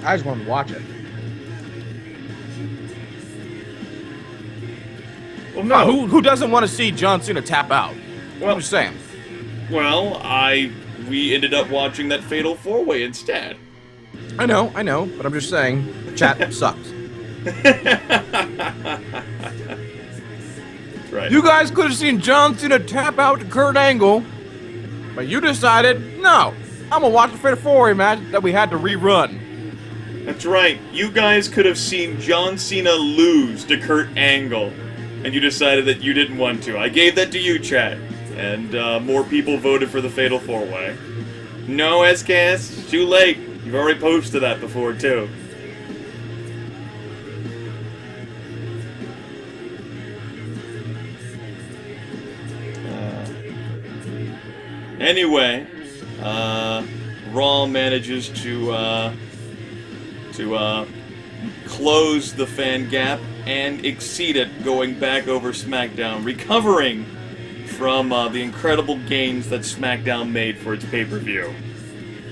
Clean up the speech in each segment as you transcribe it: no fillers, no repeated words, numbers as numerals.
I just wanted to watch it. Well, no. Who doesn't want to see John Cena tap out? Well, I'm just saying. Well, we ended up watching that Fatal 4-Way instead. I know, but I'm just saying, chat sucks. Right. You guys could have seen John Cena tap out to Kurt Angle, but you decided, no, I'm gonna watch the Fatal 4-Way match that we had to rerun. That's right. You guys could have seen John Cena lose to Kurt Angle, and you decided that you didn't want to. I gave that to you, chat, and more people voted for the Fatal 4-Way. No, SKS, it's too late. You've already posted that before, too. Anyway, Raw manages to close the fan gap and exceed it, going back over SmackDown, recovering from the incredible gains that SmackDown made for its pay-per-view.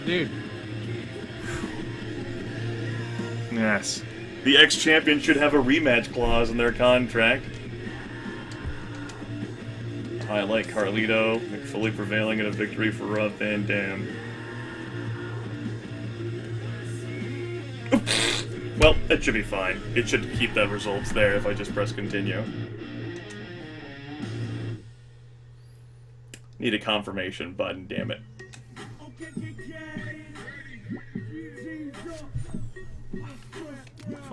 Dude. Yes. The ex-champion should have a rematch clause in their contract. I like Carlito, fully prevailing in a victory for Rob Van Dam. Well, it should be fine. It should keep the results there if I just press continue. Need a confirmation button, damn it.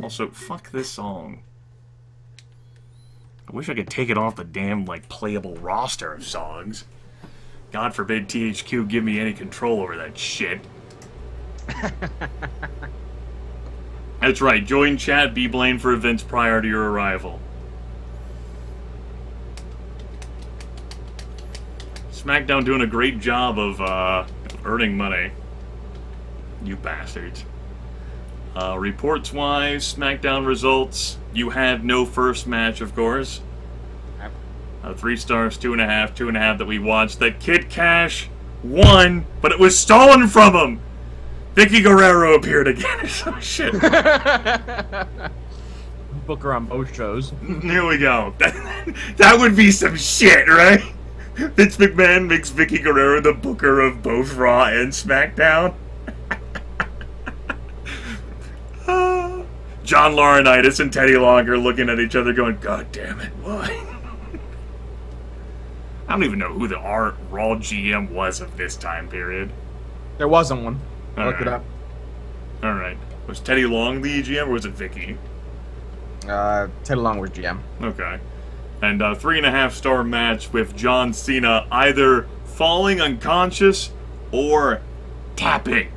Also, fuck this song. I wish I could take it off the damn, playable roster of songs. God forbid THQ give me any control over that shit. That's right, join chat, be blamed for events prior to your arrival. SmackDown doing a great job of earning money. You bastards. Reports-wise, SmackDown results, you had no first match, of course. 3 stars, 2.5, 2.5 that we watched. That Kid Cash won, but it was stolen from him! Vicky Guerrero appeared again or some shit. Booker on both shows. Here we go. That would be some shit, right? Vince McMahon makes Vicky Guerrero the booker of both Raw and SmackDown. John Laurinaitis and Teddy Long are looking at each other going, God damn it, why? I don't even know who the Raw GM was of this time period. There wasn't one. I looked Alright. it up. Alright. Was Teddy Long the GM or was it Vicky? Ted Long was GM. Okay. And a 3.5-star match with John Cena either falling unconscious or tapping.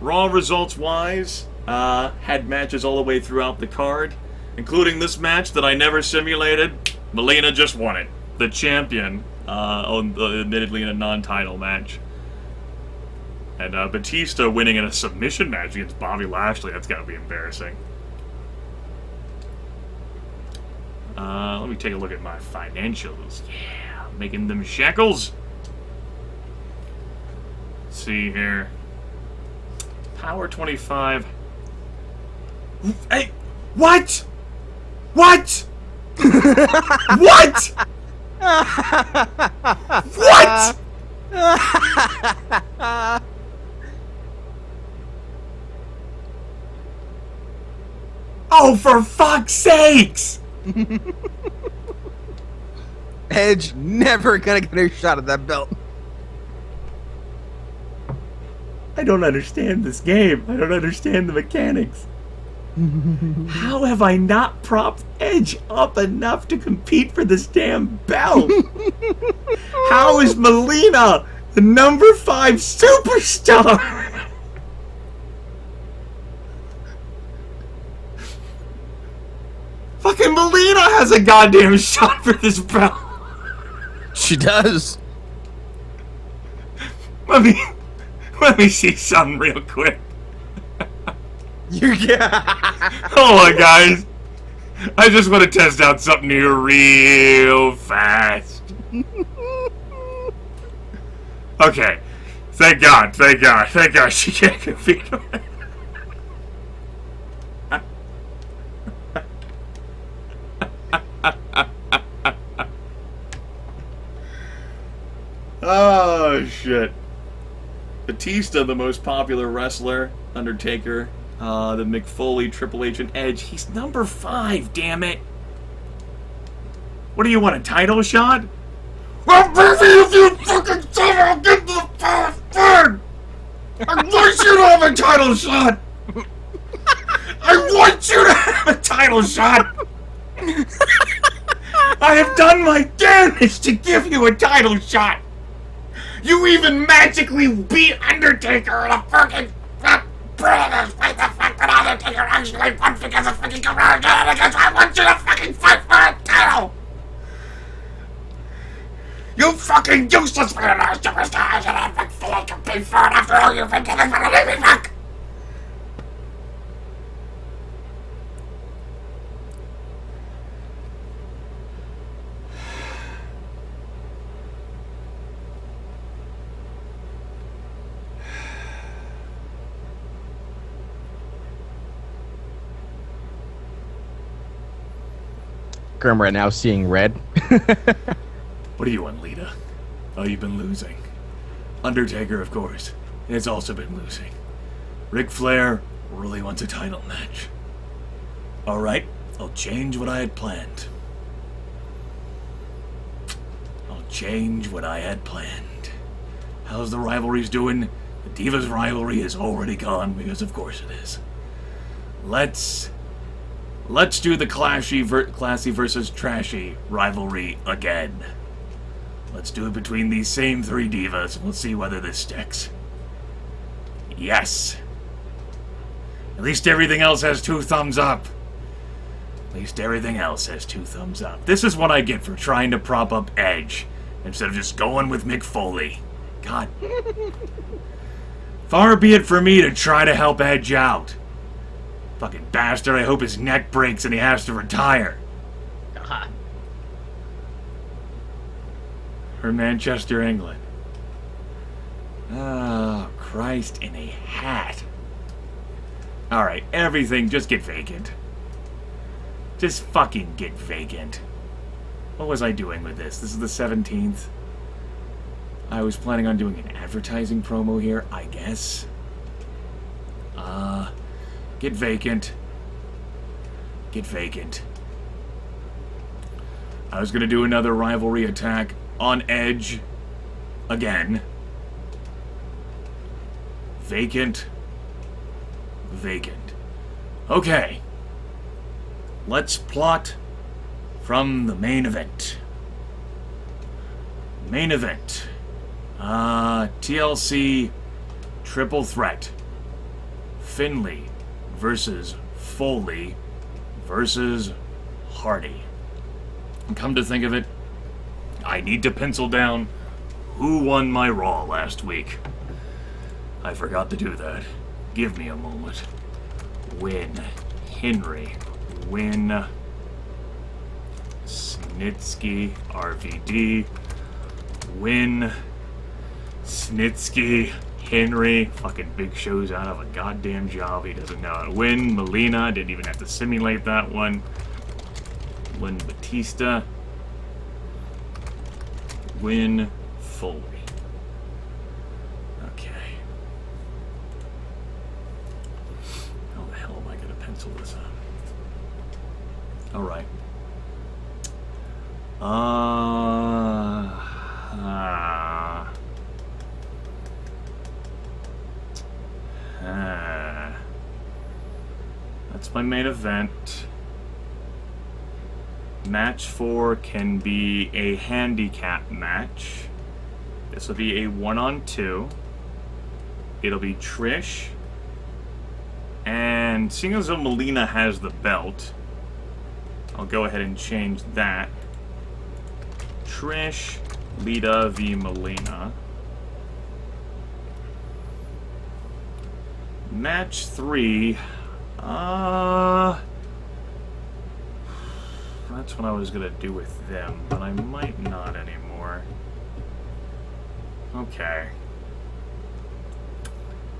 Raw results-wise, had matches all the way throughout the card, including this match that I never simulated. Melina just won it. The champion, admittedly in a non-title match. And Batista winning in a submission match against Bobby Lashley. That's gotta be embarrassing. Let me take a look at my financials. Yeah, making them shekels. Let's see here. Power 25. Hey, what? What? What? What? Oh, for fuck's sakes! Edge never gonna get a shot at that belt. I don't understand this game. I don't understand the mechanics. How have I not propped Edge up enough to compete for this damn belt? How is Melina the number 5 superstar? Fucking Melina has a goddamn shot for this belt. She does. Let me see something real quick. Oh Hold on, guys. I just want to test out something here real fast. Okay. Thank God, thank God, thank God she can't compete. Oh, shit. Batista, the most popular wrestler, Undertaker, the McFoley, Triple H, and Edge. He's number 5, damn it. What do you want, a title shot? Well, baby, if you fucking say I'll get the third! I want you to have a title shot! I want you to have a title shot! I have done my damnedest to give you a title shot! You even magically beat Undertaker in a fucking despite the fact that Undertaker actually won because of fucking Guerrero, because I want you to fucking fight for a title! You fucking useless superstar! I should have feel like compete for it after all you've been doing for the living fuck! Grim right now seeing red. What do you want, Lita? Oh, you've been losing. Undertaker, of course, has also been losing. Ric Flair really wants a title match. Alright, I'll change what I had planned. How's the rivalries doing? The Divas rivalry is already gone, because of course it is. Let's do the classy versus trashy rivalry again. Let's do it between these same 3 divas. We'll see whether this sticks. Yes. At least everything else has 2 thumbs up. This is what I get for trying to prop up Edge instead of just going with Mick Foley. God. Far be it for me to try to help Edge out. Fucking bastard, I hope his neck breaks and he has to retire. Or Manchester, England. Oh, Christ in a hat. Alright, everything, just get vacant. Just fucking get vacant. What was I doing with this? This is the 17th. I was planning on doing an advertising promo here, I guess. Get vacant. Get vacant. I was gonna do another rivalry attack on Edge. Again. Vacant. Vacant. Okay. Let's plot from the main event. Main event. TLC Triple Threat. Finlay versus Foley versus Hardy. And come to think of it, I need to pencil down who won my Raw last week. I forgot to do that. Give me a moment. Win. Henry. Win. Snitsky. RVD. Win. Snitsky. Henry. Fucking Big Show's out of a goddamn job. He doesn't know how to win. Melina. Didn't even have to simulate that one. Win Batista. Win Foley. Okay. How the hell am I going to pencil this out? Alright. That's my main event. Match 4 can be a handicap match. This will be a 1-on-2. It'll be Trish. And seeing as though Melina has the belt, I'll go ahead and change that. Trish, Lita v. Melina. Match 3. That's what I was gonna do with them, but I might not anymore. Okay.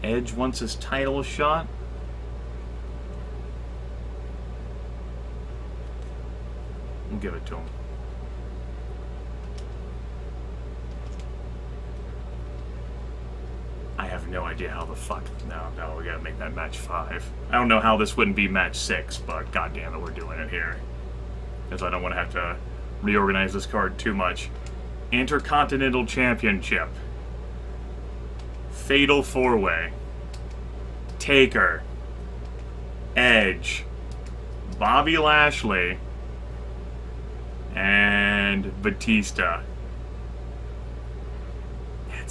Edge wants his title shot. We'll give it to him. I have no idea how the fuck... No, we gotta make that match 5. I don't know how this wouldn't be match 6, but goddamn it, we're doing it here. Because I don't want to have to reorganize this card too much. Intercontinental Championship. Fatal 4-Way. Taker. Edge. Bobby Lashley. And Batista.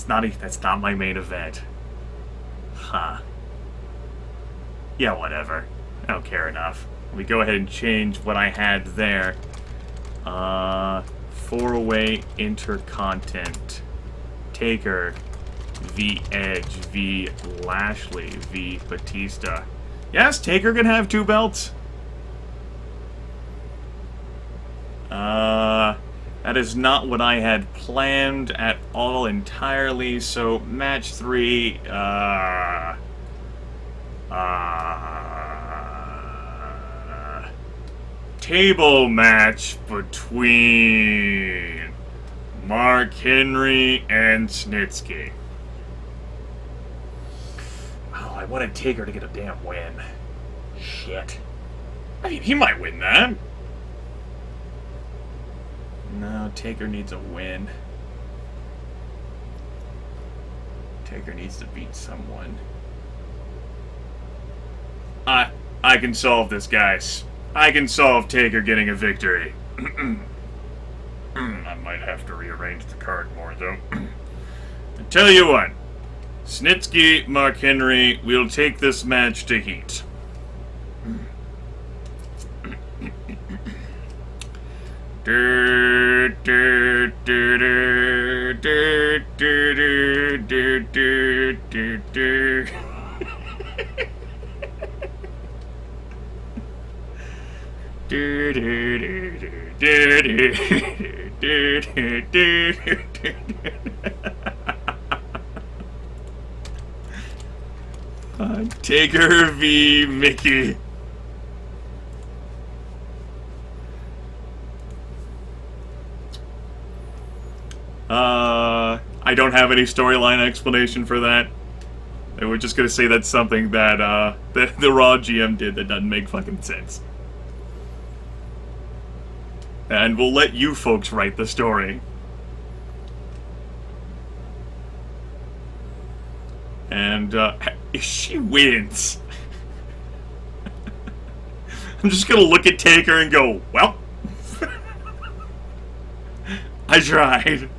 That's not my main event. Huh. Yeah, whatever. I don't care enough. Let me go ahead and change what I had there. 4-Way Intercontinent. Taker v. Edge v. Lashley v. Batista. Yes, Taker can have 2 belts. That is not what I had planned at all entirely, so match 3, table match between Mark Henry and Snitsky. Oh, I wanted Taker to get a damn win. Shit. I mean, he might win that. No, Taker needs a win. Taker needs to beat someone. I can solve this, guys. I can solve Taker getting a victory. I might have to rearrange the card more, though. I tell you what. Snitsky, Mark Henry, we'll take this match to heat. Taker v. Mickey. I don't have any storyline explanation for that. And we're just gonna say that's something that the Raw GM did that doesn't make fucking sense. And we'll let you folks write the story. And she wins. I'm just gonna look at Taker and go, well, I tried.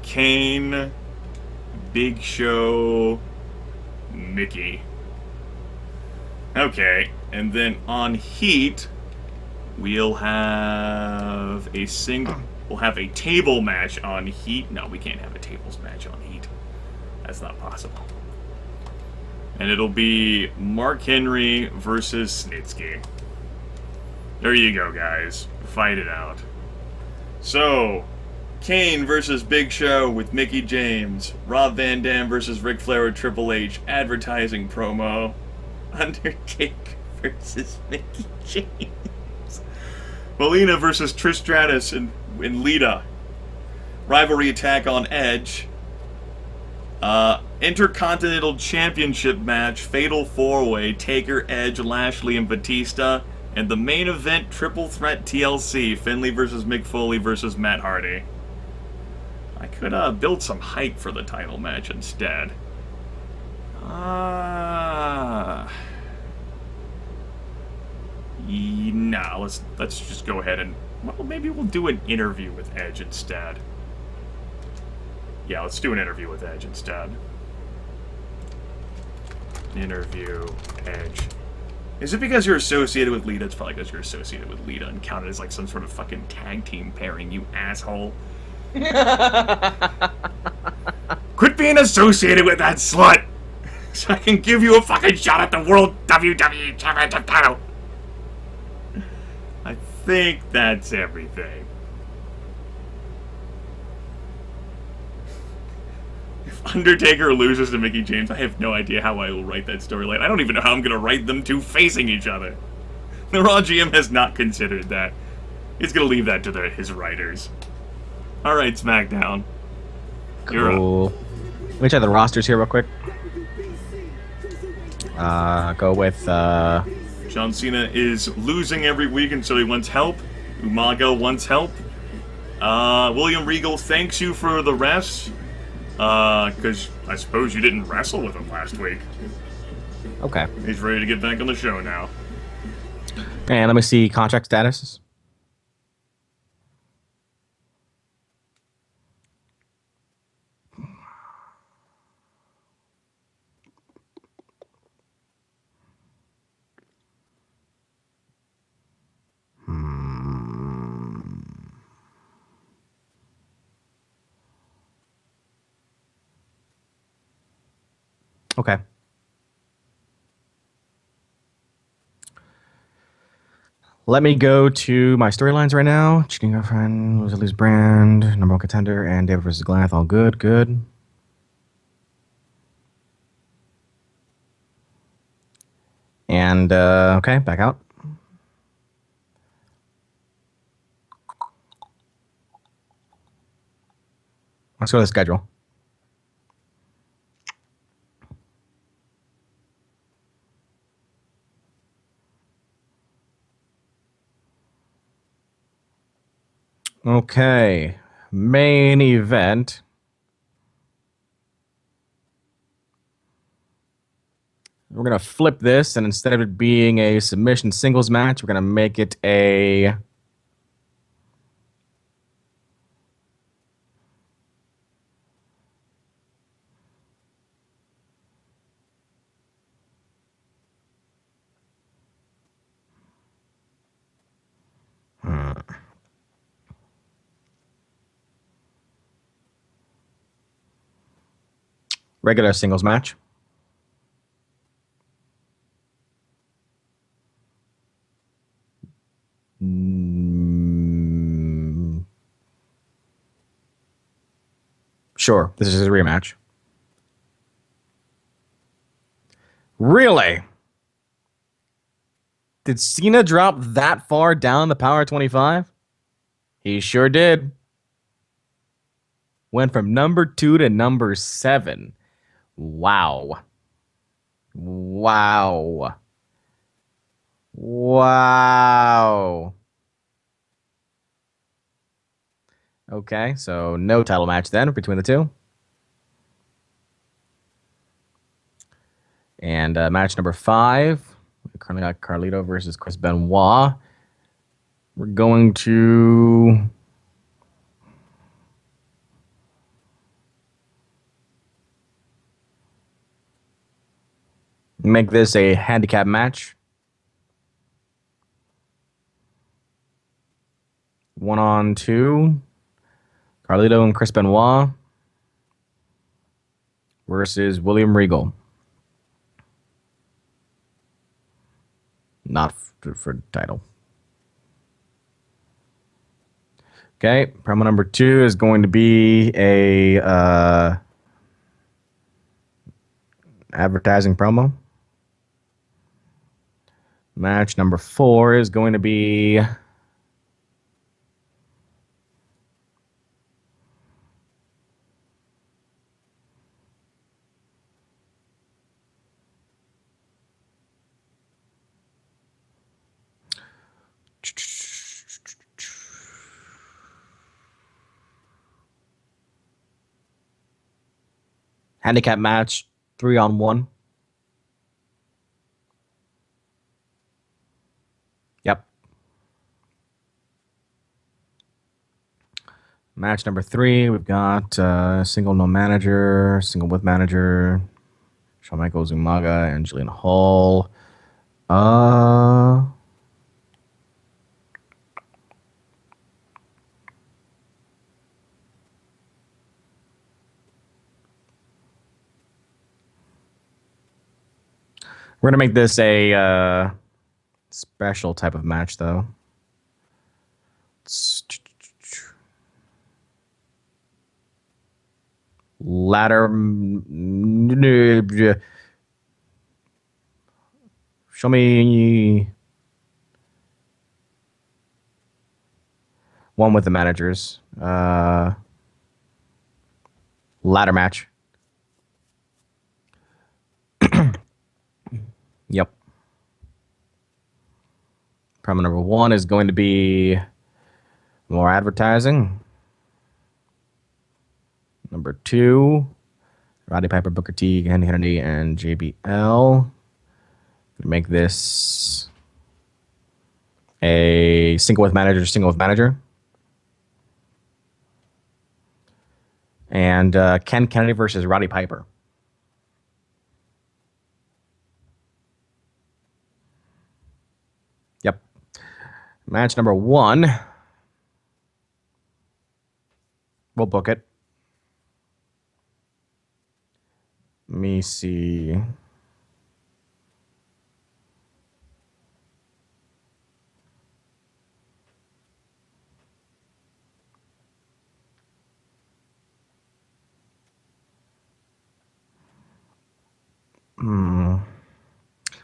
Kane, Big Show, Mickey. Okay, and then on Heat, we'll have a table match on Heat. No, we can't have a tables match on Heat. That's not possible. And it'll be Mark Henry versus Snitsky. There you go, guys. Fight it out. So, Kane versus Big Show with Mickey James. Rob Van Dam versus Ric Flair with Triple H. Advertising promo. Undertaker versus Mickey James. Melina versus Trish Stratus and Lita. Rivalry attack on Edge. Intercontinental Championship match. Fatal 4-Way. Taker, Edge, Lashley, and Batista. And the main event, Triple Threat TLC, Finlay versus Mick Foley versus Matt Hardy. I could build some hype for the title match instead. Nah, let's just go ahead and... Well, maybe we'll do an interview with Edge instead. Yeah, let's do an interview with Edge instead. Interview Edge. Is it because you're associated with Lita? It's probably because you're associated with Lita and counted as like some sort of fucking tag team pairing, you asshole. Quit being associated with that slut! So I can give you a fucking shot at the World WWE Championship title! I think that's everything. If Undertaker loses to Mickey James, I have no idea how I will write that storyline. I don't even know how I'm going to write them two facing each other. The Raw GM has not considered that. He's going to leave that to his writers. Alright, SmackDown. You're up. Let me check the rosters here real quick. Go with John Cena is losing every week until he wants help. Umaga wants help. William Regal thanks you for the rest. Because I suppose you didn't wrestle with him last week. Okay. He's ready to get back on the show now. And let me see contract status. Okay. Let me go to my storylines right now. Cheating girlfriend, lose lose brand, number one contender, and David versus Goliath. All good, good. And okay, back out. Let's go to the schedule. Okay, main event. We're going to flip this, and instead of it being a submission singles match, we're going to make it a... regular singles match. Sure, this is a rematch. Really? Did Cena drop that far down the Power 25? He sure did. Went from number 2 to number 7. Wow. Wow. Wow. Okay, so no title match then between the two. And match number 5. We currently got Carlito versus Chris Benoit. We're going to... make this a handicap match. 1-on-2. Carlito and Chris Benoit versus William Regal. Not for the title. Okay, promo number 2 is going to be a advertising promo. Match number 4 is going to be handicap match, 3-on-1. Yep. Match number 3, we've got single no manager, single with manager, Shawn Michaels, Umaga, and Jillian Hall. We're going to make this a special type of match, though. Ladder. Show me one with the managers. Ladder match. Yep. Promo number 1 is going to be more advertising. Number 2, Roddy Piper, Booker T, Andy Kennedy, and JBL. Make this a single with manager. And Ken Kennedy versus Roddy Piper. Yep. Match number 1. We'll book it. Let me see.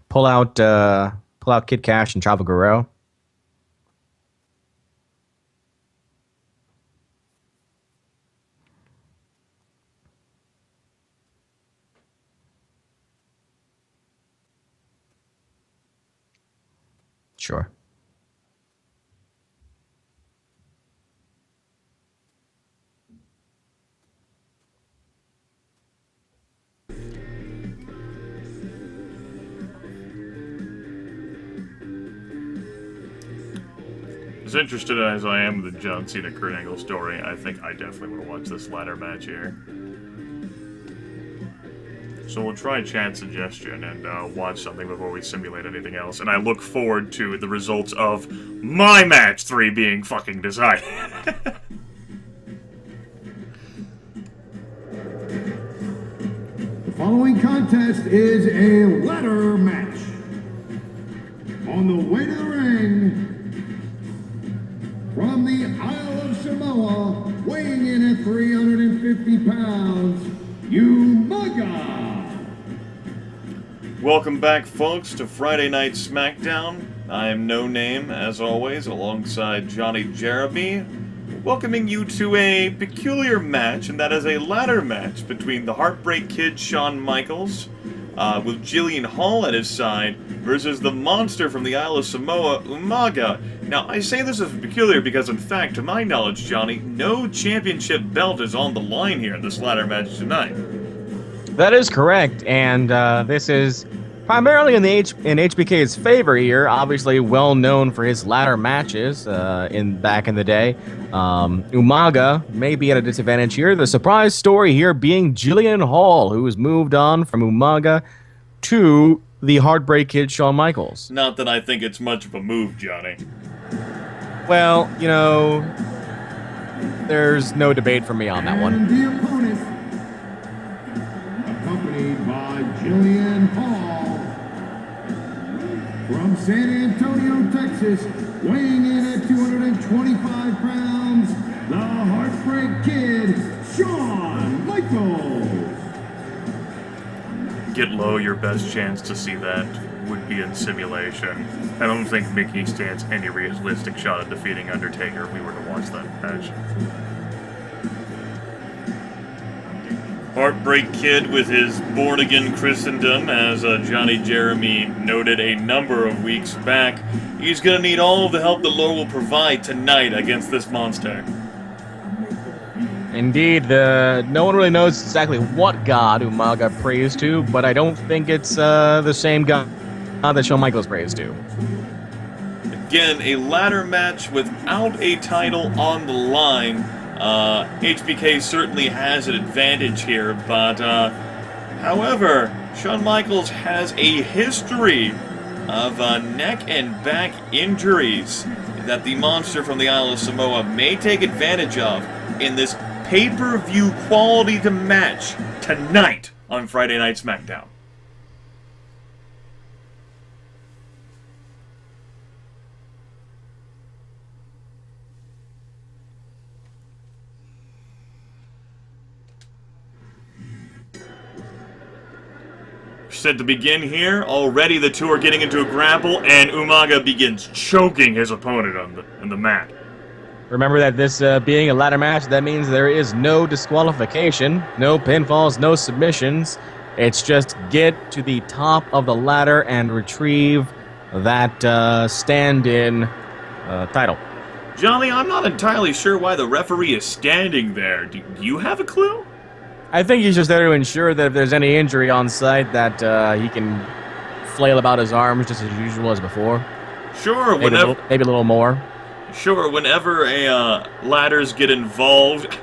Pull out Kid Cash and Chavo Guerrero. Sure. As interested as I am with the John Cena Kurt Angle story, I think I definitely want to watch this ladder match here. So we'll try chat suggestion and watch something before we simulate anything else. And I look forward to the results of my match 3 being fucking decided. The following contest is a ladder match. On the way to the ring, from the Isle of Samoa, weighing in at 350 pounds, Umaga. Welcome back, folks, to Friday Night SmackDown. I am No Name, as always, alongside Johnny Jeremy, welcoming you to a peculiar match, and that is a ladder match between the Heartbreak Kid Shawn Michaels, with Jillian Hall at his side, versus the monster from the Isle of Samoa, Umaga. Now, I say this is peculiar because, in fact, to my knowledge, Johnny, no championship belt is on the line here in this ladder match tonight. That is correct, and this is primarily in HBK's favor here. Obviously, well known for his ladder matches back in the day. Umaga may be at a disadvantage here. The surprise story here being Jillian Hall, who has moved on from Umaga to the Heartbreak Kid Shawn Michaels. Not that I think it's much of a move, Johnny. Well, you know, there's no debate for me on that one. And the opponent, accompanied by Jillian Hall, from San Antonio, Texas, weighing in at 225 pounds, the Heartbreak Kid, Shawn Michaels. Get low, your best chance to see that would be in simulation. I don't think Mickey stands any realistic shot at defeating Undertaker if we were to watch that match. Heartbreak Kid with his born-again Christendom, as Johnny Jeremy noted a number of weeks back. He's gonna need all of the help the Lord will provide tonight against this monster. Indeed, no one really knows exactly what god Umaga prays to, but I don't think it's the same god that Shawn Michaels prays to. Again, a ladder match without a title on the line. HBK certainly has an advantage here, but however, Shawn Michaels has a history of neck and back injuries that the monster from the Isle of Samoa may take advantage of in this pay-per-view quality to match tonight on Friday Night SmackDown. set to begin here. Already the two are getting into a grapple, and Umaga begins choking his opponent on the mat. Remember that this being a ladder match, that means there is no disqualification, no pinfalls, no submissions. It's just get to the top of the ladder and retrieve that stand-in title. Johnny, I'm not entirely sure why the referee is standing there. Do you have a clue? I think he's just there to ensure that if there's any injury on site, that he can flail about his arms just as usual as before. Sure, Maybe a little more. Sure, whenever ladders get involved,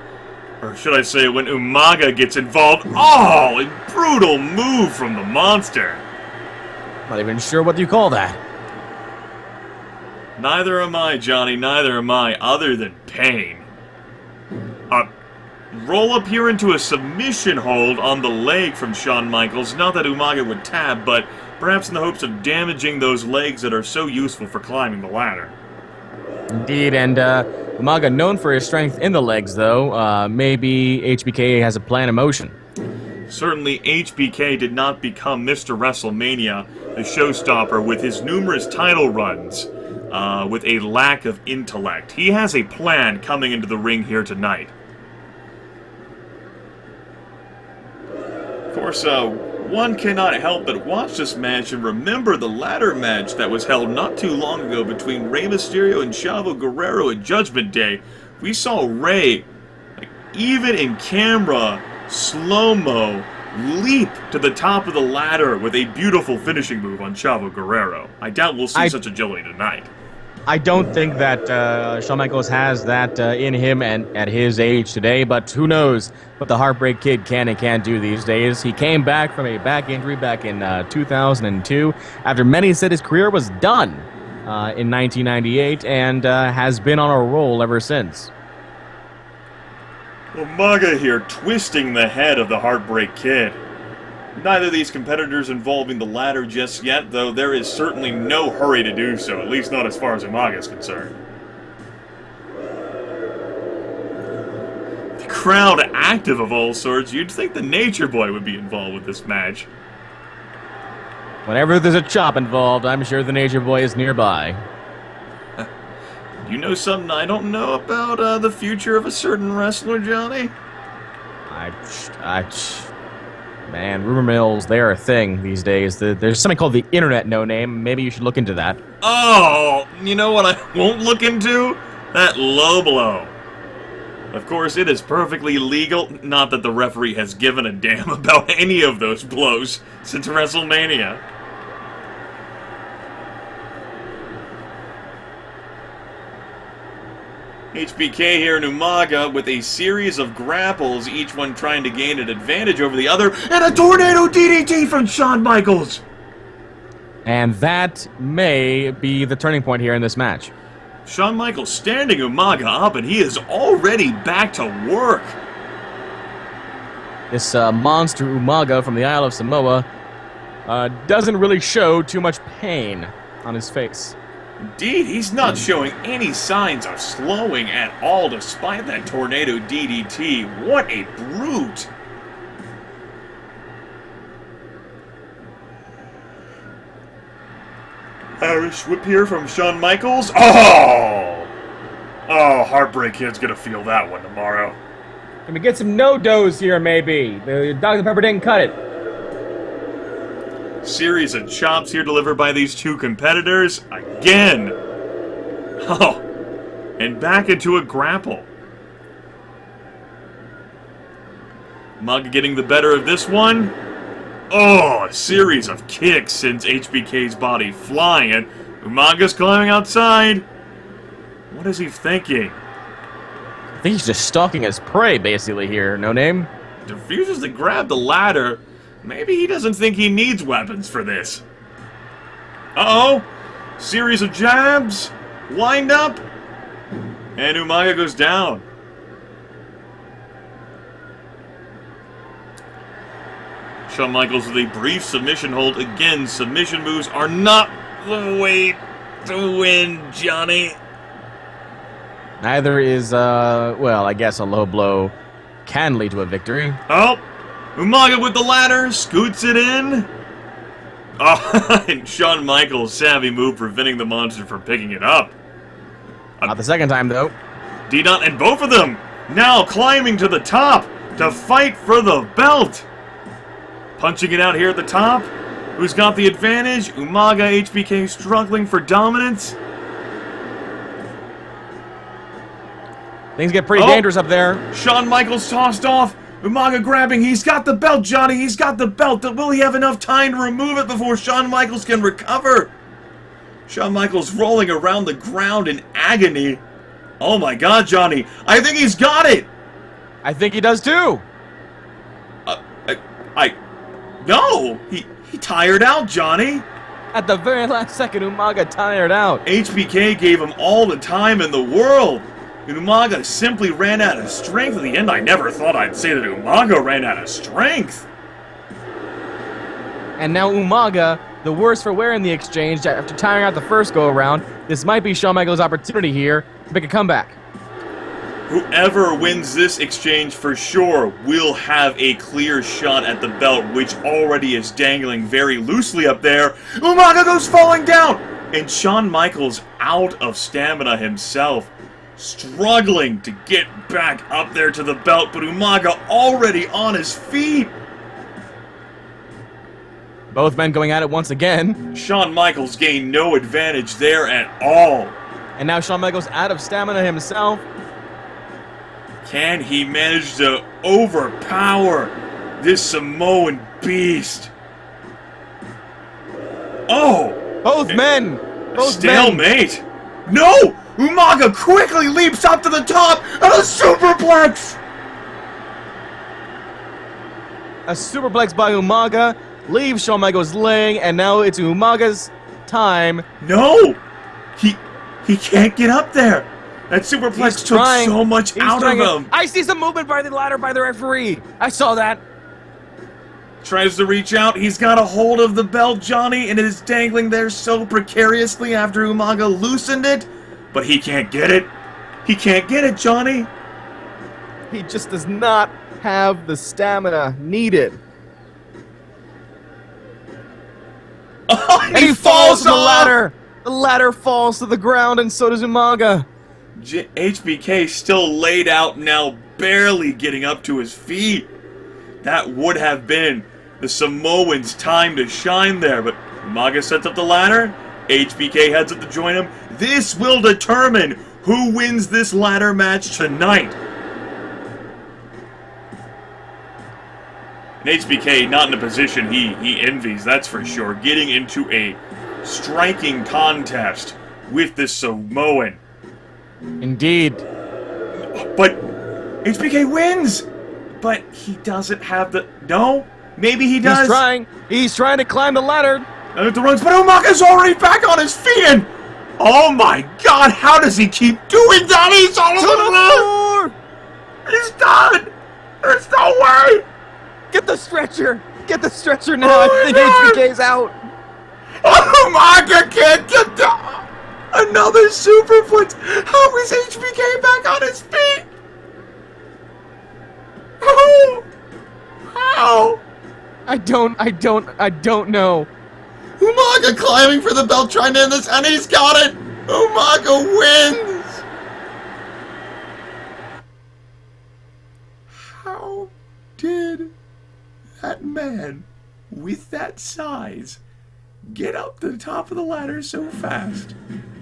or should I say when Umaga gets involved, oh, a brutal move from the monster. Not even sure what you call that. Neither am I, Johnny, neither am I, other than pain. Roll up here into a submission hold on the leg from Shawn Michaels. Not that Umaga would tap, but perhaps in the hopes of damaging those legs that are so useful for climbing the ladder. Indeed, and Umaga, known for his strength in the legs, though, maybe HBK has a plan in motion. Certainly, HBK did not become Mr. WrestleMania, the showstopper, with his numerous title runs, with a lack of intellect. He has a plan coming into the ring here tonight. Of course, one cannot help but watch this match and remember the ladder match that was held not too long ago between Rey Mysterio and Chavo Guerrero at Judgment Day. We saw Rey, even in camera, slow-mo, leap to the top of the ladder with a beautiful finishing move on Chavo Guerrero. I doubt we'll see such agility tonight. I don't think that Shawn Michaels has that in him and at his age today, but who knows what the Heartbreak Kid can and can't do these days. He came back from a back injury back in 2002 after many said his career was done in 1998 and has been on a roll ever since. Umaga here twisting the head of the Heartbreak Kid. Neither of these competitors involving the ladder just yet, though there is certainly no hurry to do so, at least not as far as Umaga is concerned. The crowd active of all sorts, you'd think the Nature Boy would be involved with this match. Whenever there's a chop involved, I'm sure the Nature Boy is nearby. You know something I don't know about the future of a certain wrestler, Johnny? Man, rumor mills, they are a thing these days. There's something called the internet, no name. Maybe you should look into that. Oh, you know what I won't look into? That low blow. Of course, it is perfectly legal. Not that the referee has given a damn about any of those blows since WrestleMania. HBK here in Umaga with a series of grapples, each one trying to gain an advantage over the other, and a tornado DDT from Shawn Michaels! And that may be the turning point here in this match. Shawn Michaels standing Umaga up, and he is already back to work. This monster Umaga from the Isle of Samoa doesn't really show too much pain on his face. Indeed, he's not showing any signs of slowing at all despite that tornado DDT. What a brute! Irish whip here from Shawn Michaels. Oh! Oh, Heartbreak Kid's gonna feel that one tomorrow. Can we get some no-dos here, maybe? The Dr. Pepper didn't cut it. Series of chops here delivered by these two competitors. Again! Oh! And back into a grapple. Umaga getting the better of this one. Oh, a series of kicks sends HBK's body flying, and Umaga's climbing outside. What is he thinking? I think he's just stalking his prey, basically, here, no name. Refuses to grab the ladder. Maybe he doesn't think he needs weapons for this. Uh-oh! Series of jabs. Wind up. And Umaga goes down. Shawn Michaels with a brief submission hold. Again, submission moves are not the way to win, Johnny. Neither is, well, I guess a low blow can lead to a victory. Oh! Umaga with the ladder, scoots it in. Oh, and Shawn Michaels' savvy move preventing the monster from picking it up. Not the second time, though. D-Dot and both of them now climbing to the top to fight for the belt. Punching it out here at the top. Who's got the advantage? Umaga, HBK struggling for dominance. Things get pretty dangerous up there. Shawn Michaels tossed off. Umaga grabbing. He's got the belt, Johnny. He's got the belt. Will he have enough time to remove it before Shawn Michaels can recover? Shawn Michaels rolling around the ground in agony. Oh my God, Johnny. I think he's got it. I think he does too. No. He tired out, Johnny. At the very last second, Umaga tired out. HBK gave him all the time in the world. Umaga simply ran out of strength. In the end, I never thought I'd say that Umaga ran out of strength. And now Umaga, the worse for wear in the exchange, after tiring out the first go-around. This might be Shawn Michaels' opportunity here to make a comeback. Whoever wins this exchange for sure will have a clear shot at the belt, which already is dangling very loosely up there. Umaga goes falling down! And Shawn Michaels out of stamina himself, struggling to get back up there to the belt, but Umaga already on his feet. Both men going at it once again. Shawn Michaels gained no advantage there at all. And now Shawn Michaels out of stamina himself. Can he manage to overpower this Samoan beast? Oh! Both men! Both stalemate! No! Umaga quickly leaps up to the top and a superplex! A superplex by Umaga leaves Shawn Michaels laying, and now it's Umaga's time. No! He can't get up there! That superplex took so much out of him! I see some movement by the ladder by the referee! I saw that! Tries to reach out, he's got a hold of the belt, Johnny, and it is dangling there so precariously after Umaga loosened it, but he can't get it! He can't get it, Johnny! He just does not have the stamina needed. Oh, and he falls from the ladder! The ladder falls to the ground, and so does Umaga. HBK still laid out now, barely getting up to his feet. That would have been the Samoan's time to shine there, but Umaga sets up the ladder. HBK heads up to join him. This will determine who wins this ladder match tonight. And HBK not in a position he envies, that's for sure. Getting into a striking contest with this Samoan. Indeed. But HBK wins! But he doesn't have the... No? Maybe he does. He's trying to climb the ladder. At the runs, but Umaga's already back on his feet and... Oh my God, how does he keep doing that? He's on the floor! He's done! There's no way! Get the stretcher! Get the stretcher now! I think HBK's out! Umaga can't get down! Another superplex! How is HBK back on his feet? Oh! How? I don't know. Umaga climbing for the belt, trying to end this, and he's got it! Umaga wins! How did that man with that size get up to the top of the ladder so fast?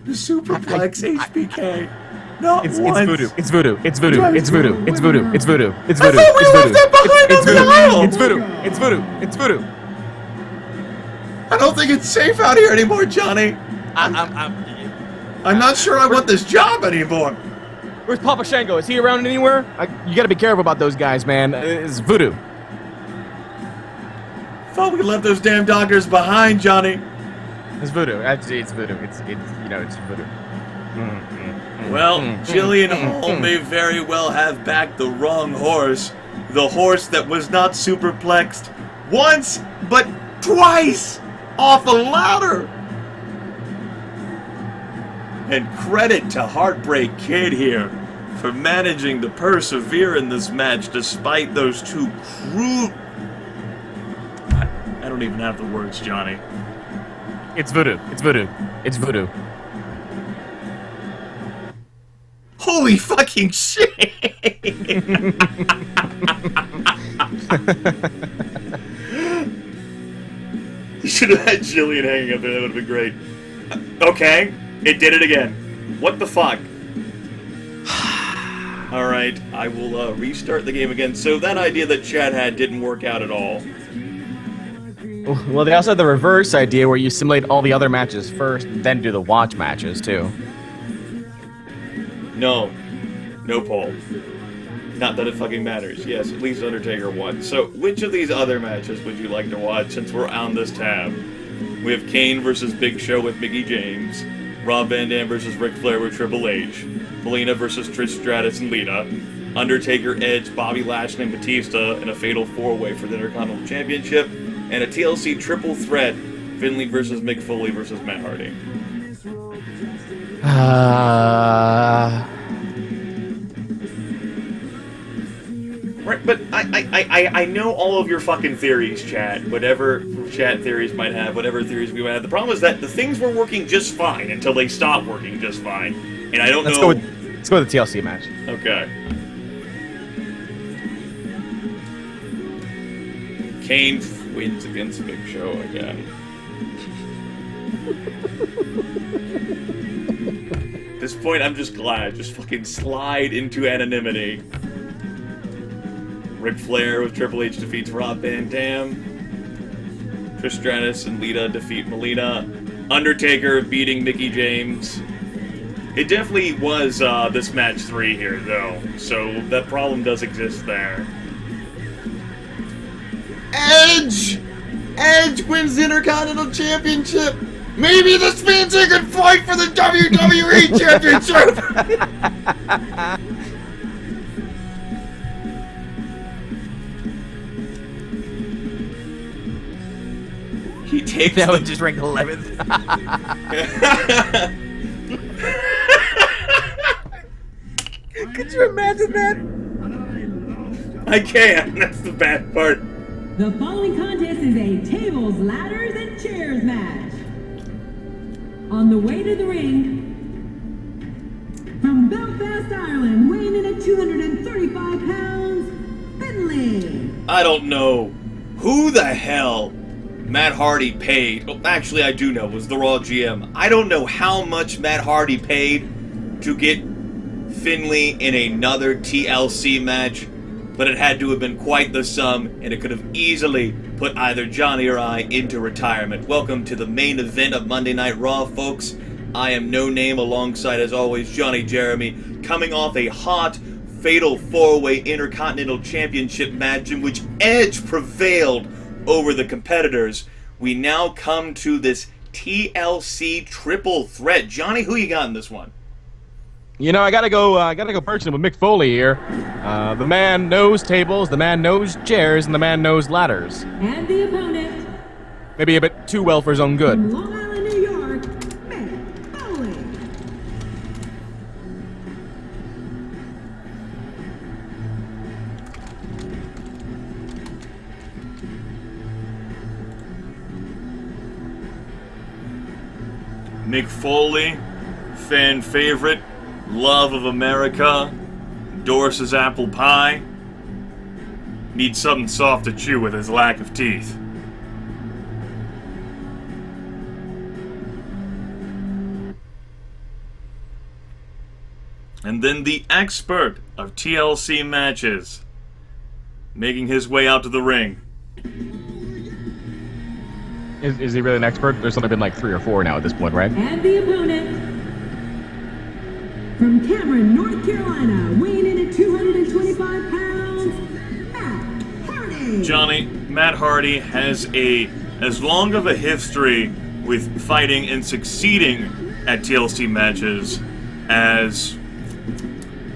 The superplex HBK. Not it's once. voodoo. It's voodoo. It's voodoo. It's voodoo. It's voodoo. It's voodoo. It's I voodoo. thought we left that behind on the aisle. It's voodoo. It's voodoo. It's voodoo. I don't think it's safe out here anymore, Johnny. I'm not sure I want this job anymore. Where's Papa Shango? Is he around anywhere? You gotta be careful about those guys, man. It's voodoo. Thought we left those damn doctors behind, Johnny. It's voodoo. It's voodoo. It's voodoo. Well, Jillian Hall may very well have backed the wrong horse. The horse that was not superplexed once, but twice off a ladder. And credit to Heartbreak Kid here for managing to persevere in this match despite those two I don't even have the words, Johnny. It's voodoo. It's voodoo. It's voodoo. Holy fucking shit! You should have had Jillian hanging up there, that would have been great. Okay, it did it again. What the fuck? Alright, I will restart the game again. So that idea that Chad had didn't work out at all. Well, they also had the reverse idea where you simulate all the other matches first, then do the watch matches, too. No. No poll. Not that it fucking matters. Yes, at least Undertaker won. So, which of these other matches would you like to watch since we're on this tab? We have Kane versus Big Show with Mickey James, Rob Van Dam versus Ric Flair with Triple H, Melina versus Trish Stratus and Lita, Undertaker, Edge, Bobby Lashley, and Batista in a fatal 4-way for the Intercontinental Championship, and a TLC triple threat, Finlay versus Mick Foley versus Matt Hardy. Right, but I know all of your fucking theories, Chad. Whatever Chad theories might have, whatever theories we might have. The problem is that the things were working just fine until they stopped working just fine. And I don't know... Let's go with the TLC match. Okay. Kane wins against Big Show again. At this point, I'm just glad. Just fucking slide into anonymity. Ric Flair with Triple H defeats Rob Van Dam. Trish Stratus and Lita defeat Melina. Undertaker beating Mickey James. It definitely was this match 3 here, though. So that problem does exist there. Edge! Edge wins the Intercontinental Championship! Maybe this means he can fight for the WWE Championship! He takes that would just rank 11th. Could you imagine that? I can. That's the bad part. The following contest is a tables, ladders, and chairs match. On the way to the ring, from Belfast, Ireland, weighing in at 235 pounds, Finlay. I don't know who the hell Matt Hardy paid. Well, actually, I do know. It was the Raw GM. I don't know how much Matt Hardy paid to get Finlay in another TLC match, but it had to have been quite the sum, and it could have easily put either Johnny or I into retirement. Welcome to the main event of Monday Night Raw, folks. I am No Name, alongside, as always, Johnny Jeremy, coming off a hot, fatal 4-way Intercontinental Championship match in which Edge prevailed over the competitors. We now come to this TLC triple threat. Johnny, who you got in this one? You know, I gotta go personal with Mick Foley here. The man knows tables, the man knows chairs, and the man knows ladders. And the opponent, Maybe a bit too well for his own good. from Long Island, New York, Mick Foley. Mick Foley, fan favorite, love of America, endorses apple pie, needs something soft to chew with his lack of teeth. And then the expert of TLC matches, making his way out to the ring. Is he really an expert? There's only been like 3 or 4 now at this point, right? And the opponent, from Cameron, North Carolina, weighing in at 225 pounds, Matt Hardy. Johnny, Matt Hardy has as long of a history with fighting and succeeding at TLC matches as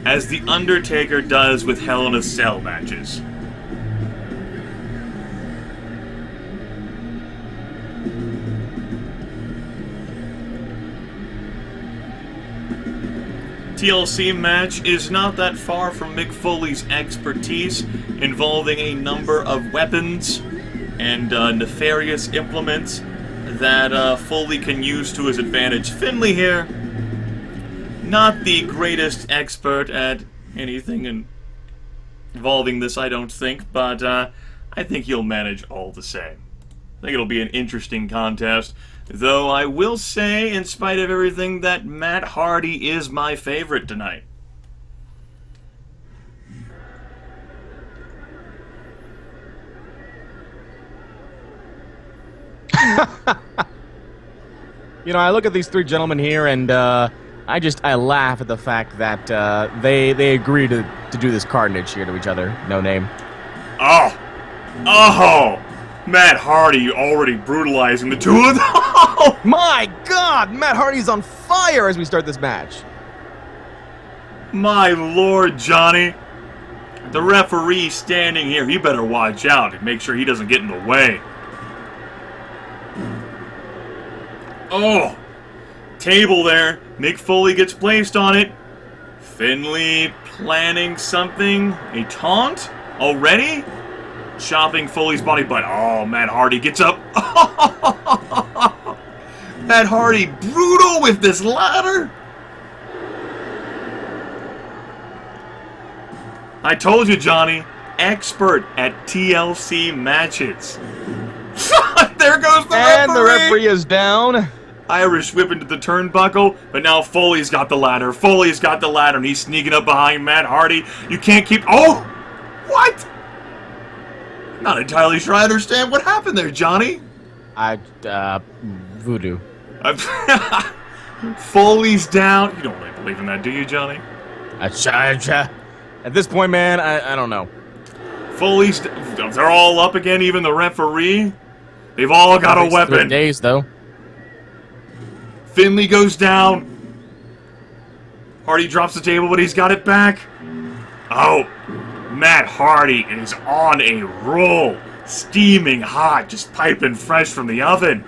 The Undertaker does with Hell in a Cell matches. TLC match is not that far from Mick Foley's expertise, involving a number of weapons and nefarious implements. that Foley can use to his advantage. Finley here, not the greatest expert at anything involving this, I don't think, but I think he'll manage all the same. I think it'll be an interesting contest, though I will say, in spite of everything, that Matt Hardy is my favorite tonight. You know, I look at these three gentlemen here, and I laugh at the fact that they agree to do this carnage here to each other. No name. Oh! Matt Hardy already brutalizing the two of them! My God! Matt Hardy's on fire as we start this match. My Lord, Johnny. The referee standing here, he better watch out and make sure he doesn't get in the way. Oh! Table there. Mick Foley gets placed on it. Finley planning something. A taunt? Already? Chopping Foley's body, but oh, Matt Hardy gets up. Matt Hardy brutal with this ladder. I told you, Johnny. Expert at TLC matches. There goes the referee. And the referee is down. Irish whip into the turnbuckle, but now Foley's got the ladder. Foley's got the ladder, and he's sneaking up behind Matt Hardy. You can't keep... Oh! What? Not entirely sure I understand what happened there, Johnny. Voodoo. Foley's down. You don't really believe in that, do you, Johnny? At this point, man, I don't know. Foley's... They're all up again, even the referee. They've all got a weapon. Days, though. Finley goes down. Hardy drops the table, but he's got it back. Oh, Matt Hardy is on a roll. Steaming hot, just piping fresh from the oven.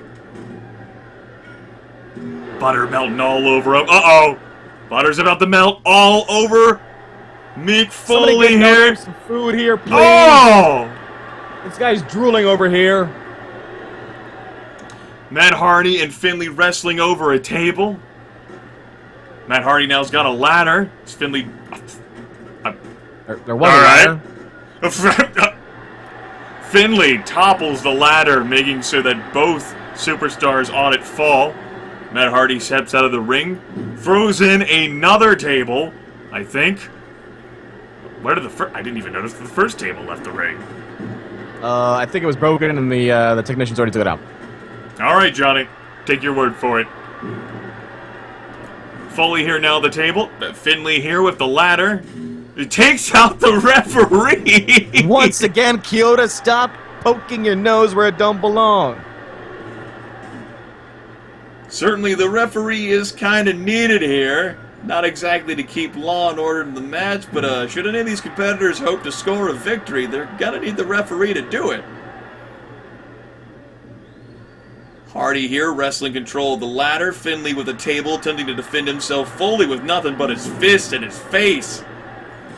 Butter melting all over him. Uh-oh. Butter's about to melt all over Mick Foley here. Some food here, please. Oh! This guy's drooling over here. Matt Hardy and Finley wrestling over a table. Matt Hardy now's got a ladder. It's Finley... There was a ladder. Finley topples the ladder, making so that both superstars on it fall. Matt Hardy steps out of the ring, throws in another table, I think. Where did the first... I didn't even notice the first table left the ring. I think it was broken and the technicians already took it out. All right, Johnny. Take your word for it. Foley here now at the table. Finley here with the ladder. It takes out the referee. Once again, Kyoto, stop poking your nose where it don't belong. Certainly the referee is kind of needed here. Not exactly to keep law and order in the match, but should any of these competitors hope to score a victory, they're gonna need the referee to do it. Hardy here, wrestling control of the ladder. Finley with a table, attempting to defend himself. Foley with nothing but his fist and his face.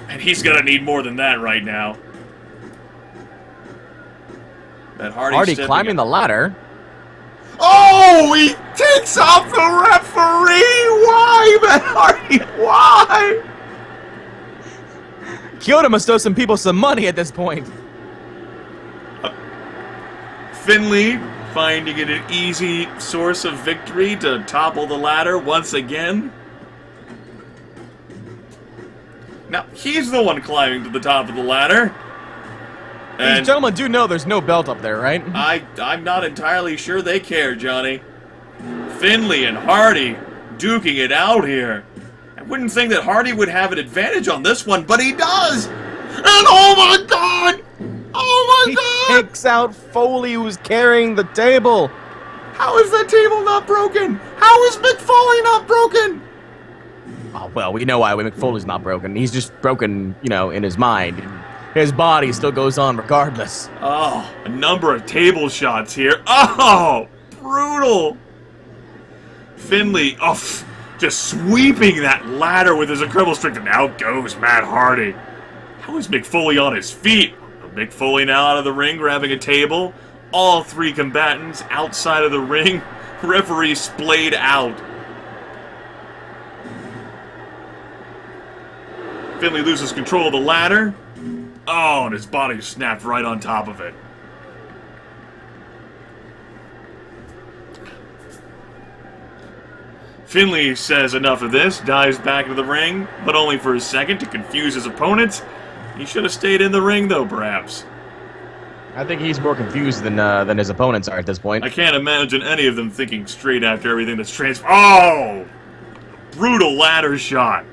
And he's gonna need more than that right now. That Hardy climbing the ladder. Oh, he takes off the referee! Why, Matt Hardy? Why? Kyoto must owe some people some money at this point. Finley finding it an easy source of victory to topple the ladder once again. Now, he's the one climbing to the top of the ladder. And these gentlemen do know there's no belt up there, right? I'm not entirely sure they care, Johnny. Finley and Hardy duking it out here. I wouldn't think that Hardy would have an advantage on this one, but he does! And oh my God! Oh my God! He takes out Foley, who's carrying the table. How is that table not broken? How is Mick Foley not broken? Oh, well, we know why Mick Foley's not broken. He's just broken, you know, in his mind. His body still goes on regardless. Oh, a number of table shots here. Oh, brutal. Finley, just sweeping that ladder with his incredible strength, and out goes Matt Hardy. How is Mick Foley on his feet? Mick Foley now out of the ring, grabbing a table. all three combatants outside of the ring. Referee splayed out. Finley loses control of the ladder. Oh, and his body snapped right on top of it. Finley says enough of this, dives back into the ring, but only for a second to confuse his opponents. He should have stayed in the ring, though, perhaps. I think he's more confused than his opponents are at this point. I can't imagine any of them thinking straight after everything that's Oh! Brutal ladder shot.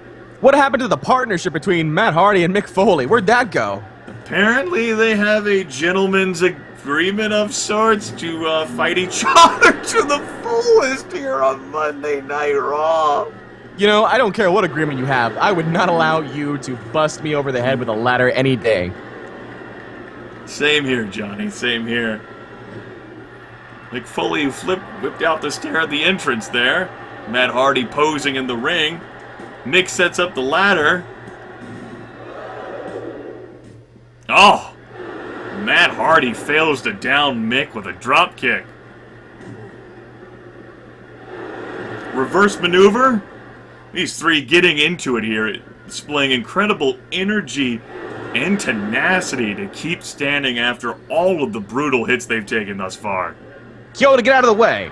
What happened to the partnership between Matt Hardy and Mick Foley? Where'd that go? Apparently, they have a gentleman's agreement of sorts to fight each other to the fullest here on Monday Night Raw. You know, I don't care what agreement you have. I would not allow you to bust me over the head with a ladder any day. Same here, Johnny. Same here. Mick Foley whipped out the stair at the entrance there. Matt Hardy posing in the ring. Mick sets up the ladder. Oh! Matt Hardy fails to down Mick with a drop kick. Reverse maneuver? These three getting into it here, displaying incredible energy and tenacity to keep standing after all of the brutal hits they've taken thus far. Kyoto, get out of the way!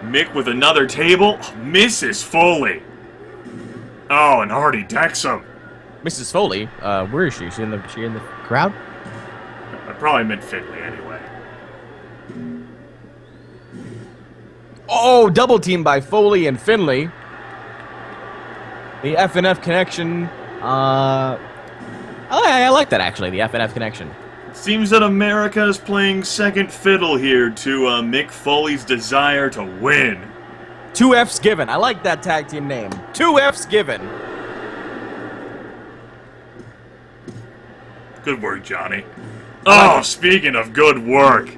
Mick with another table, misses Foley. Oh, and Hardy decks him. Mrs. Foley, where is she? She in the crowd? I probably meant Finley anyway. Oh, double team by Foley and Finley. The F&F connection. I like that actually. The F&F connection. Seems that America is playing second fiddle here to Mick Foley's desire to win. 2 F's given. I like that tag team name. 2 F's given. Good work, Johnny. Oh, speaking of good work.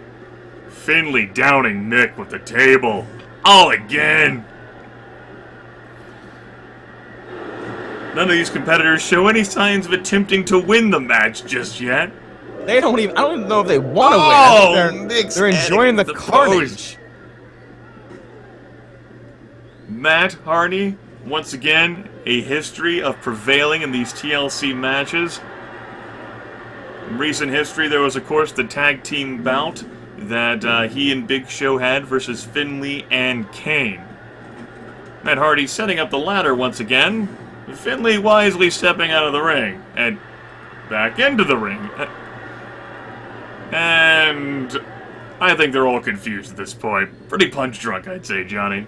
Finley downing Mick with the table. All again. None of these competitors show any signs of attempting to win the match just yet. They don't even. I don't even know if they want to win. They're enjoying the carnage. Matt Hardy, once again, a history of prevailing in these TLC matches. In recent history, there was, of course, the tag team bout that he and Big Show had versus Finley and Kane. Matt Hardy setting up the ladder once again. Finley wisely stepping out of the ring and back into the ring. And I think they're all confused at this point. Pretty punch drunk, I'd say, Johnny.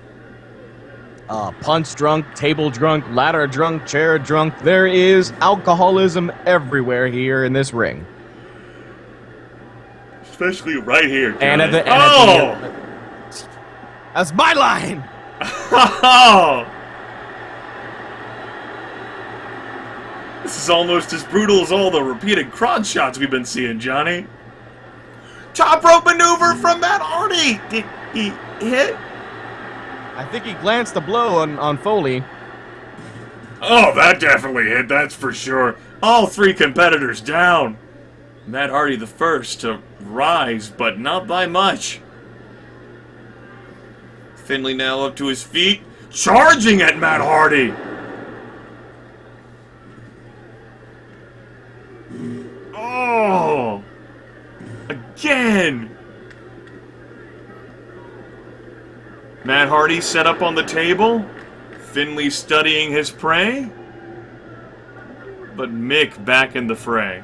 Punch drunk, table drunk, ladder drunk, chair drunk. There is alcoholism everywhere here in this ring. Especially right here, Johnny. And at the that's my line. Oh! This is almost as brutal as all the repeated crotch shots we've been seeing, Johnny. Top rope maneuver from Matt Hardy. Did he hit? I think he glanced a blow on Foley. Oh, that definitely hit, that's for sure. All three competitors down. Matt Hardy the first to rise, but not by much. Finley now up to his feet, charging at Matt Hardy. Oh! Again! Matt Hardy set up on the table. Finley studying his prey. But Mick back in the fray.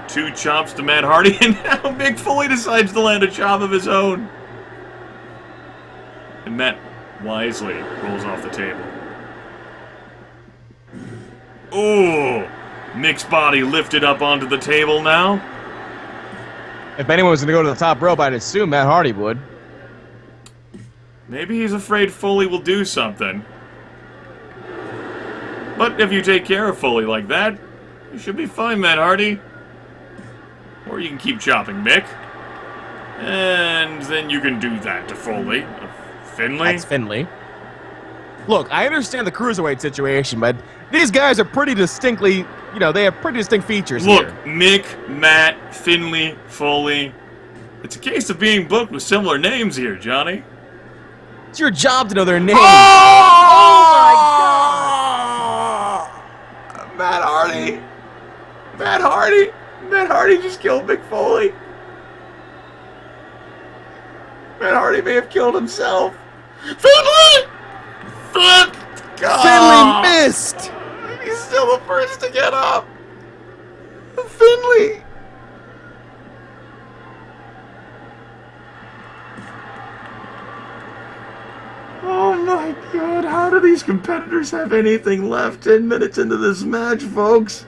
2 chops to Matt Hardy, and now Mick Foley decides to land a chop of his own. And Matt wisely rolls off the table. Ooh! Mick's body lifted up onto the table now. If anyone was going to go to the top rope, I'd assume Matt Hardy would. Maybe he's afraid Foley will do something. But if you take care of Foley like that, you should be fine, Matt Hardy. Or you can keep chopping Mick. And then you can do that to Foley. Finley? That's Finley. Look, I understand the cruiserweight situation, but these guys are pretty distinctly you know, they have pretty distinct features Look, here. Mick, Matt, Finley, Foley. It's a case of being booked with similar names here, Johnny. It's your job to know their names. Oh my God! Matt Hardy! Matt Hardy! Matt Hardy just killed Mick Foley. Matt Hardy may have killed himself. Finley! Finley missed! He's still the first to get up. Finley! Oh my God, how do these competitors have anything left 10 minutes into this match, folks?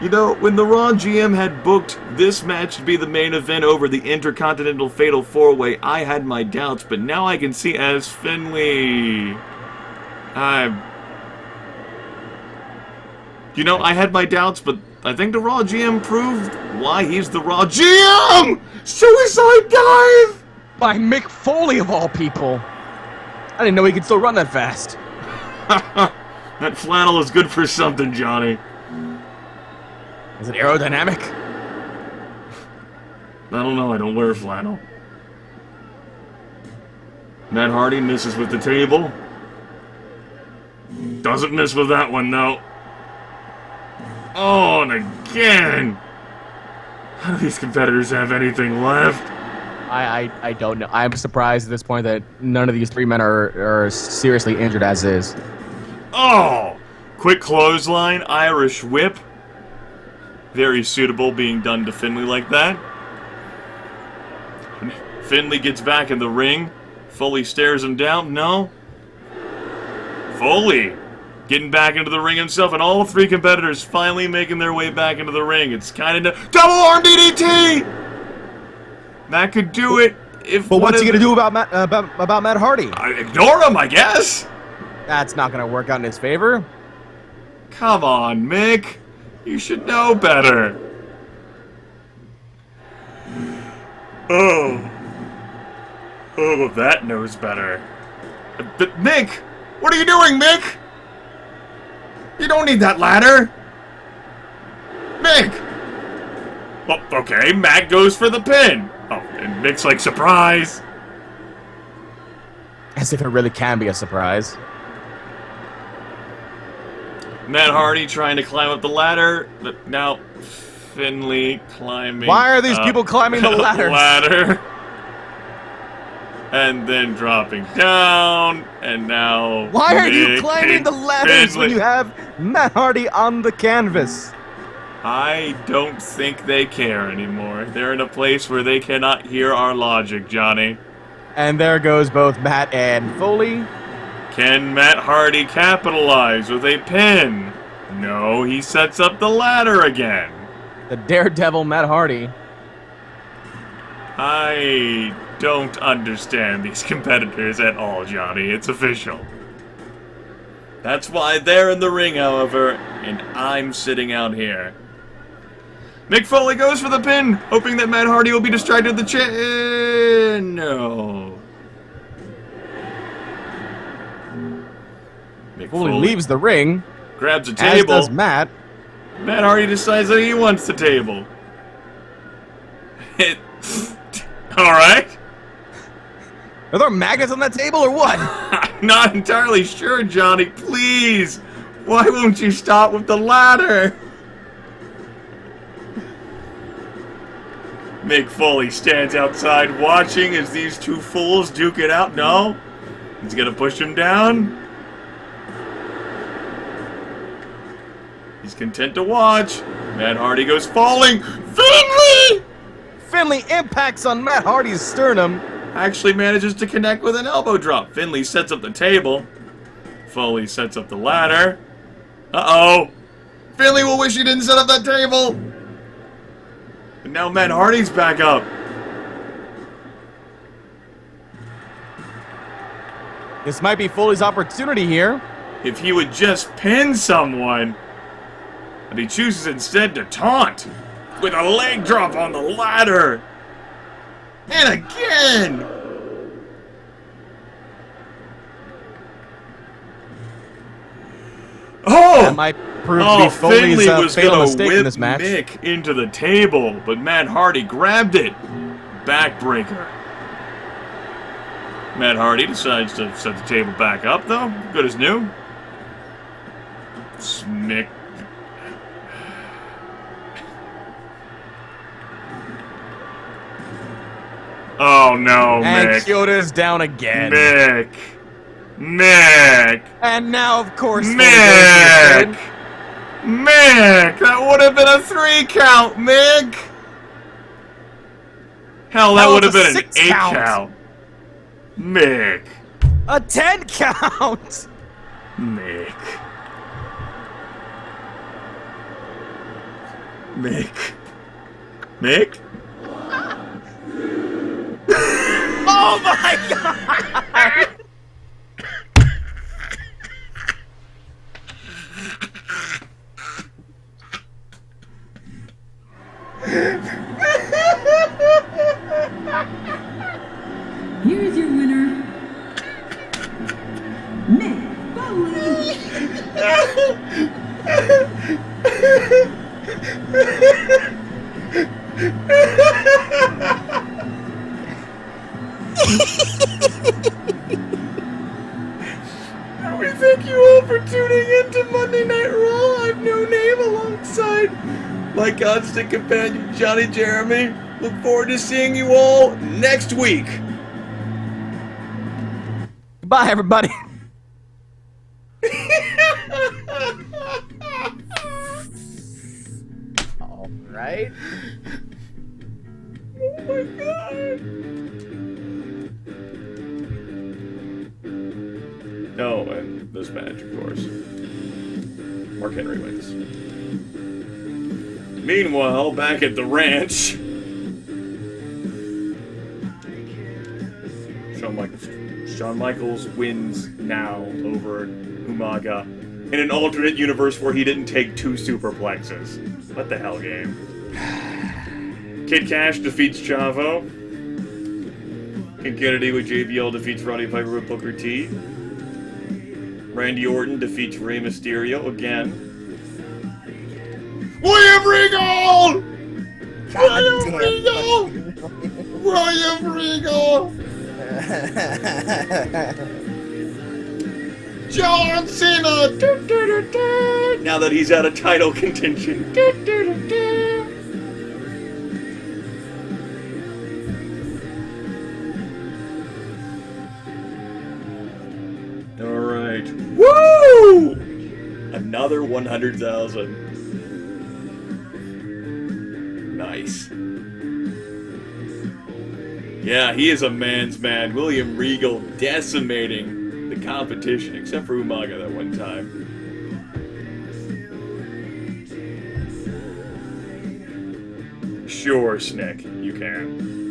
You know, when the Raw GM had booked this match to be the main event over the Intercontinental Fatal 4-Way, I had my doubts, but now I can see as Finley. You know, I had my doubts, but I think the Raw GM proved why he's the Raw GM! Suicide dive! By Mick Foley, of all people. I didn't know he could still run that fast. That flannel is good for something, Johnny. Is it aerodynamic? I don't know, I don't wear flannel. Matt Hardy misses with the table. Doesn't miss with that one, though. Oh, and again! How do these competitors have anything left? I don't know. I'm surprised at this point that none of these three men are seriously injured as is. Oh! Quick clothesline, Irish whip. Very suitable being done to Finley like that. Finley gets back in the ring. Foley stares him down. No. Foley getting back into the ring himself, and all three competitors finally making their way back into the ring. It's kind of double arm DDT. Matt could do it if. But what's he gonna do about Matt Hardy? I ignore him, I guess. That's not gonna work out in his favor. Come on, Mick. You should know better. Oh, that knows better. But Mick, what are you doing, Mick? You don't need that ladder. Mick! Well, okay, Matt goes for the pin. Oh, and Mick's like, surprise! As if it really can be a surprise. Matt Hardy trying to climb up the ladder, but now Finley climbing. Why are these people climbing the ladders? And then dropping down, and now. Why are you Mick climbing and the ladders Finley. when you have Matt Hardy on the canvas? I don't think they care anymore. They're in a place where they cannot hear our logic, Johnny. And there goes both Matt and Foley. Can Matt Hardy capitalize with a pin? No, he sets up the ladder again. The daredevil Matt Hardy. I don't understand these competitors at all, Johnny. It's official. That's why they're in the ring, however, and I'm sitting out here. Mick Foley goes for the pin, hoping that Matt Hardy will be distracted with the chin. No. Mick Foley leaves the ring, grabs a as table. does Matt. Matt Hardy decides that he wants the table. Alright. Are there magnets on that table or what? I'm not entirely sure, Johnny. Please. Why won't you stop with the ladder? Mick Foley stands outside watching as these two fools duke it out. No. He's gonna push him down. He's content to watch. Matt Hardy goes falling. Finley! Finley impacts on Matt Hardy's sternum. Actually manages to connect with an elbow drop. Finley sets up the table. Foley sets up the ladder. Uh-oh. Finley will wish he didn't set up that table. And now Matt Hardy's back up. This might be Foley's opportunity here. If he would just pin someone. But he chooses instead to taunt. With a leg drop on the ladder. And again! Oh! That might prove to Oh, be Foley's Finley was fatal gonna mistake in whip this match. Mick into the table, but Matt Hardy grabbed it. Backbreaker. Matt Hardy decides to set the table back up, though. Good as new. Mick. Oh no, And Mick. Kyoto's down again. Mick. Mick. And now, of course, Foley Mick. goes Mick. That would have been a 3 count, Mick. Hell, that Hell, would have it's a been an 6 8 count. count. Mick. a 10 count. Mick. Mick. Mick? Oh my god! Here's your winner, Mick Foley. We thank you all for tuning in to Monday Night Raw. I've no name alongside my constant companion, Johnny Jeremy. Look forward to seeing you all next week. Bye, everybody. All right. Oh my god. Oh, and this match, of course. Mark Henry wins. Meanwhile, back at the ranch, Shawn Michaels wins now over Umaga in an alternate universe where he didn't take 2 superplexes. What the hell, game? Kid Cash defeats Chavo. King Kennedy with JBL defeats Roddy Piper with Booker T. Randy Orton defeats Rey Mysterio again. William Regal! William Regal! William Regal! John Cena! Now that he's out of title contention. Alright. Woo! Another 100,000. Nice. Yeah, he is a man's man. William Regal decimating the competition, except for Umaga that one time. Sure, Snick, you can.